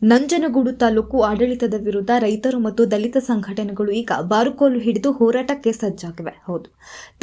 ನಂಜನಗೂಡು ತಾಲೂಕು ಆಡಳಿತದ ವಿರುದ್ಧ ರೈತರು ಮತ್ತು ದಲಿತ ಸಂಘಟನೆಗಳು ಈಗ ಬಾರುಕೋಲು ಹಿಡಿದು ಹೋರಾಟಕ್ಕೆ ಸಜ್ಜಾಗಿವೆ. ಹೌದು,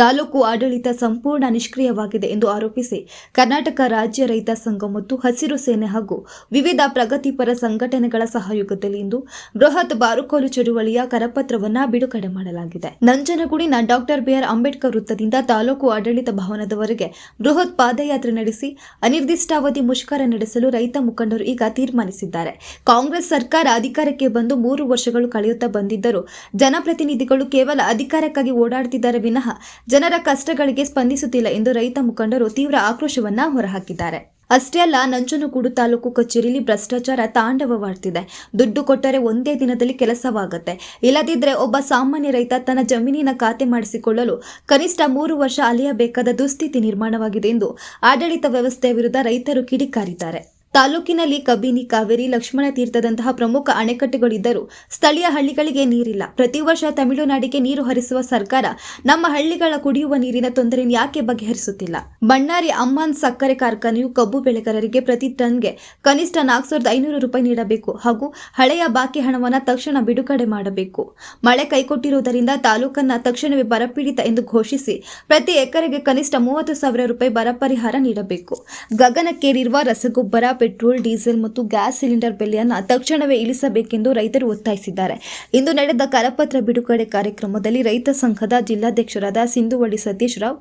ತಾಲೂಕು ಆಡಳಿತ ಸಂಪೂರ್ಣ ನಿಷ್ಕ್ರಿಯವಾಗಿದೆ ಎಂದು ಆರೋಪಿಸಿ ಕರ್ನಾಟಕ ರಾಜ್ಯ ರೈತ ಸಂಘ ಮತ್ತು ಹಸಿರು ಸೇನೆ ಹಾಗೂ ವಿವಿಧ ಪ್ರಗತಿಪರ ಸಂಘಟನೆಗಳ ಸಹಯೋಗದಲ್ಲಿ ಇಂದು ಬೃಹತ್ ಬಾರುಕೋಲು ಚಳುವಳಿಯ ಕರಪತ್ರವನ್ನು ಬಿಡುಗಡೆ ಮಾಡಲಾಗಿದೆ. ನಂಜನಗೂಡಿನ ಡಾಕ್ಟರ್ ಬಿಆರ್ ಅಂಬೇಡ್ಕರ್ ವೃತ್ತದಿಂದ ತಾಲೂಕು ಆಡಳಿತ ಭವನದವರೆಗೆ ಬೃಹತ್ ಪಾದಯಾತ್ರೆ ನಡೆಸಿ ಅನಿರ್ದಿಷ್ಟಾವಧಿ ಮುಷ್ಕರ ನಡೆಸಲು ರೈತ ಮುಖಂಡರು ಈಗ ತೀರ್ಮಾನಿಸಿದ್ದಾರೆ. ಕಾಂಗ್ರೆಸ್ ಸರ್ಕಾರ ಅಧಿಕಾರಕ್ಕೆ ಬಂದು 3 ವರ್ಷಗಳು ಕಳೆಯುತ್ತಾ ಬಂದಿದ್ದರೂ ಜನಪ್ರತಿನಿಧಿಗಳು ಕೇವಲ ಅಧಿಕಾರಕ್ಕಾಗಿ ಓಡಾಡುತ್ತಿದ್ದಾರೆ ವಿನಃ ಜನರ ಕಷ್ಟಗಳಿಗೆ ಸ್ಪಂದಿಸುತ್ತಿಲ್ಲ ಎಂದು ರೈತ ಮುಖಂಡರು ತೀವ್ರ ಆಕ್ರೋಶವನ್ನ ಹೊರಹಾಕಿದ್ದಾರೆ. ಅಷ್ಟೇ ಅಲ್ಲ, ನಂಜನಗೂಡು ತಾಲೂಕು ಕಚೇರಿಯಲ್ಲಿ ಭ್ರಷ್ಟಾಚಾರ ತಾಂಡವವಾಡ್ತಿದೆ. ದುಡ್ಡು ಕೊಟ್ಟರೆ ಒಂದೇ ದಿನದಲ್ಲಿ ಕೆಲಸವಾಗುತ್ತೆ, ಇಲ್ಲದಿದ್ದರೆ ಒಬ್ಬ ಸಾಮಾನ್ಯ ರೈತ ತನ್ನ ಜಮೀನಿನ ಖಾತೆ ಮಾಡಿಸಿಕೊಳ್ಳಲು ಕನಿಷ್ಠ 3 ವರ್ಷ ಅಲೆಯಬೇಕಾದ ದುಸ್ಥಿತಿ ನಿರ್ಮಾಣವಾಗಿದೆ ಎಂದು ಆಡಳಿತ ವ್ಯವಸ್ಥೆಯ ವಿರುದ್ಧ ರೈತರು ಕಿಡಿಕಾರಿದ್ದಾರೆ. ತಾಲೂಕಿನಲ್ಲಿ ಕಬಿನಿ, ಕಾವೇರಿ, ಲಕ್ಷ್ಮಣ ತೀರ್ಥದಂತಹ ಪ್ರಮುಖ ಅಣೆಕಟ್ಟುಗಳಿದ್ದರೂ ಸ್ಥಳೀಯ ಹಳ್ಳಿಗಳಿಗೆ ನೀರಿಲ್ಲ. ಪ್ರತಿ ವರ್ಷ ತಮಿಳುನಾಡಿಗೆ ನೀರು ಹರಿಸುವ ಸರ್ಕಾರ ನಮ್ಮ ಹಳ್ಳಿಗಳ ಕುಡಿಯುವ ನೀರಿನ ತೊಂದರೆಯನ್ನು ಯಾಕೆ ಬಗೆಹರಿಸುತ್ತಿಲ್ಲ? ಬಣ್ಣಾರಿ ಅಮ್ಮಾನ್ ಸಕ್ಕರೆ ಕಾರ್ಖಾನೆಯು ಕಬ್ಬು ಬೆಳೆಗಾರರಿಗೆ ಪ್ರತಿ ಟನ್ಗೆ ಕನಿಷ್ಠ 4,500 ರೂಪಾಯಿ ನೀಡಬೇಕು ಹಾಗೂ ಹಳೆಯ ಬಾಕಿ ಹಣವನ್ನು ತಕ್ಷಣ ಬಿಡುಗಡೆ ಮಾಡಬೇಕು. ಮಳೆ ಕೈಕೊಟ್ಟಿರುವುದರಿಂದ ತಾಲೂಕನ್ನ ತಕ್ಷಣವೇ ಬರಪೀಡಿತ ಎಂದು ಘೋಷಿಸಿ ಪ್ರತಿ ಎಕರೆಗೆ ಕನಿಷ್ಠ 30,000 ರೂಪಾಯಿ ಬರ ಪರಿಹಾರ ನೀಡಬೇಕು. ಗಗನಕ್ಕೇರಿರುವ ರಸಗೊಬ್ಬರ, ಪೆಟ್ರೋಲ್, ಡೀಸೆಲ್ ಮತ್ತು ಗ್ಯಾಸ್ ಸಿಲಿಂಡರ್ ಬೆಲೆಯನ್ನು ತಕ್ಷಣವೇ ಇಳಿಸಬೇಕೆಂದು ರೈತರು ಒತ್ತಾಯಿಸಿದ್ದಾರೆ. ಇಂದು ನಡೆದ ಕರಪತ್ರ ಬಿಡುಗಡೆ ಕಾರ್ಯಕ್ರಮದಲ್ಲಿ ರೈತ ಸಂಘದ ಜಿಲ್ಲಾಧ್ಯಕ್ಷರಾದ ಸಿಂಧುವಳ್ಳಿ ಸತೀಶ್ ರಾವ್,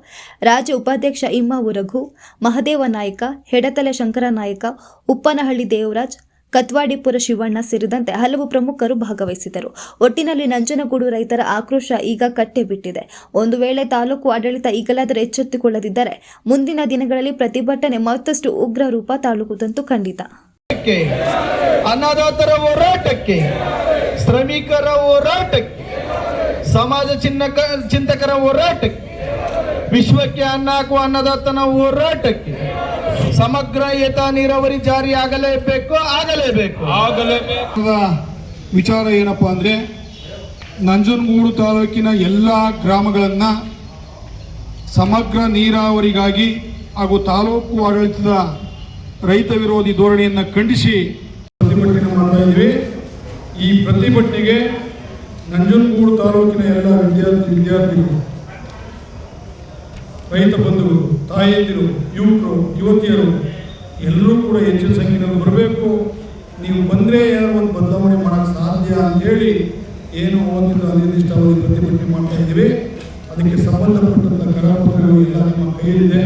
ರಾಜ್ಯ ಉಪಾಧ್ಯಕ್ಷ ಇಮ್ಮಾವು ರಘು, ಮಹದೇವ ನಾಯಕ, ಹೆಡತಲೆ ಶಂಕರ ನಾಯಕ, ಉಪ್ಪನಹಳ್ಳಿ ದೇವರಾಜ್, ಕತ್ವಾಡಿಪುರ ಶಿವಣ್ಣ ಸೇರಿದಂತೆ ಹಲವು ಪ್ರಮುಖರು ಭಾಗವಹಿಸಿದರು. ಒಟ್ಟಿನಲ್ಲಿ ನಂಜನಗೂಡು ರೈತರ ಆಕ್ರೋಶ ಈಗ ಕಟ್ಟೆ ಬಿಟ್ಟಿದೆ. ಒಂದು ವೇಳೆ ತಾಲೂಕು ಆಡಳಿತ ಈಗಲಾದರೂ ಎಚ್ಚೆತ್ತುಕೊಳ್ಳದಿದ್ದರೆ ಮುಂದಿನ ದಿನಗಳಲ್ಲಿ ಪ್ರತಿಭಟನೆ ಮತ್ತಷ್ಟು ಉಗ್ರ ರೂಪ ತಾಳುವುದಂತೂ ಖಂಡಿತ. ಅನ್ನದಾತರ ಹೋರಾಟಕ್ಕೆ, ಶ್ರಮಿಕರ ಹೋರಾಟಕ್ಕೆ, ಸಮಾಜ ಚಿಂತಕರ ಹೋರಾಟಕ್ಕೆ, ವಿಶ್ವಕ್ಕೆ ಅನ್ನ ಹಾಕುವ ಅನ್ನದಾತನ ಹೋರಾಟಕ್ಕೆ ಸಮಗ್ರ ಏತ ನೀರಾವರಿ ಜಾರಿ ಆಗಲೇಬೇಕು. ವಿಚಾರ ಏನಪ್ಪ ಅಂದರೆ, ನಂಜನಗೂಡು ತಾಲೂಕಿನ ಎಲ್ಲ ಗ್ರಾಮಗಳನ್ನು ಸಮಗ್ರ ನೀರಾವರಿಗಾಗಿ ಹಾಗೂ ತಾಲೂಕು ಆಡಳಿತದ ರೈತ ವಿರೋಧಿ ಧೋರಣೆಯನ್ನು ಖಂಡಿಸಿ ಪ್ರತಿಭಟನೆ ಮಾಡ್ತಾ ಇದ್ವಿ. ಈ ಪ್ರತಿಭಟನೆಗೆ ನಂಜನಗೂಡು ತಾಲೂಕಿನ ಎಲ್ಲ ವಿದ್ಯಾರ್ಥಿಗಳು, ರೈತ ಬಂಧುಗಳು, ತಾಯಂದಿರು, ಯುವಕರು, ಯುವತಿಯರು ಎಲ್ಲರೂ ಕೂಡ ಹೆಚ್ಚಿನ ಸಂಖ್ಯೆಯಲ್ಲಿ ಬರಬೇಕು. ನೀವು ಬಂದರೆ ಏನೋ ಒಂದು ಬದಲಾವಣೆ ಮಾಡೋಕ್ಕೆ ಸಾಧ್ಯ ಅಂತೇಳಿ ಏನೋ ಒಂದಿನ ಅನಿರ್ದಿಷ್ಟಾವಧಿ ಪ್ರತಿಭಟನೆ ಮಾಡ್ತಾ ಇದ್ದೀವಿ. ಅದಕ್ಕೆ ಸಂಬಂಧಪಟ್ಟಂಥ ಕರಪತ್ರಗಳು ಎಲ್ಲ ನಿಮ್ಮ ಕೈಯಲ್ಲಿದೆ.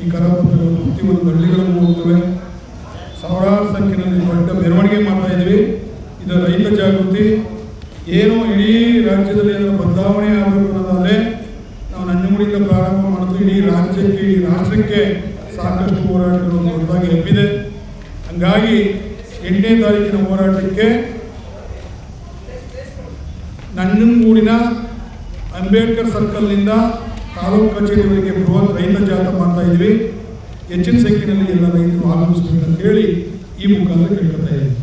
ಈ ಕರಪತ್ರಗಳು ಪ್ರತಿಯೊಂದು ಹಳ್ಳಿಗಳನ್ನು ಹೋಗ್ತವೆ. ಸಾವಿರಾರು ಸಂಖ್ಯೆಯಲ್ಲಿ ದೊಡ್ಡ ಮೆರವಣಿಗೆ ಮಾಡ್ತಾ ಇದ್ದೀವಿ. ಇದು ರೈತ ಜಾಗೃತಿ. ಏನೋ ಇಡೀ ರಾಜ್ಯದಲ್ಲಿ ಏನೋ ಬದಲಾವಣೆ ಆಗಬೇಕು ಅನ್ನೋದಾದರೆ ನಾವು ನಂಜನಗೂಡಿಂದ ಪ್ರಾರಂಭ ಮಾಡೋದು ಇಡೀ ರಾಜ್ಯಕ್ಕೆ, ಇಡೀ ರಾಷ್ಟ್ರಕ್ಕೆ ಸಾಕಷ್ಟು ಹೋರಾಟಗಳು ದೊಡ್ಡದಾಗಿ ಹಬ್ಬಿದೆ. ಹಂಗಾಗಿ 8ನೇ ತಾರೀಕಿನ ಹೋರಾಟಕ್ಕೆ ನಂಜನಗೂಡಿನ ಅಂಬೇಡ್ಕರ್ ಸರ್ಕಲ್ನಿಂದ ತಾಲೂಕು ಕಚೇರಿವರೆಗೆ ಬೃಹತ್ ರೈತ ಜಾಥಾ ಮಾಡ್ತಾ ಇದ್ದೀವಿ. ಹೆಚ್ಚಿನ ಸಂಖ್ಯೆಯಲ್ಲಿ ಎಲ್ಲ ರೈತರು ಆಗಮಿಸಬೇಕಂತ ಹೇಳಿ ಈ ಮುಖಾಂತರ ಕೇಳ್ಕೊತಾ ಇದ್ದೀವಿ.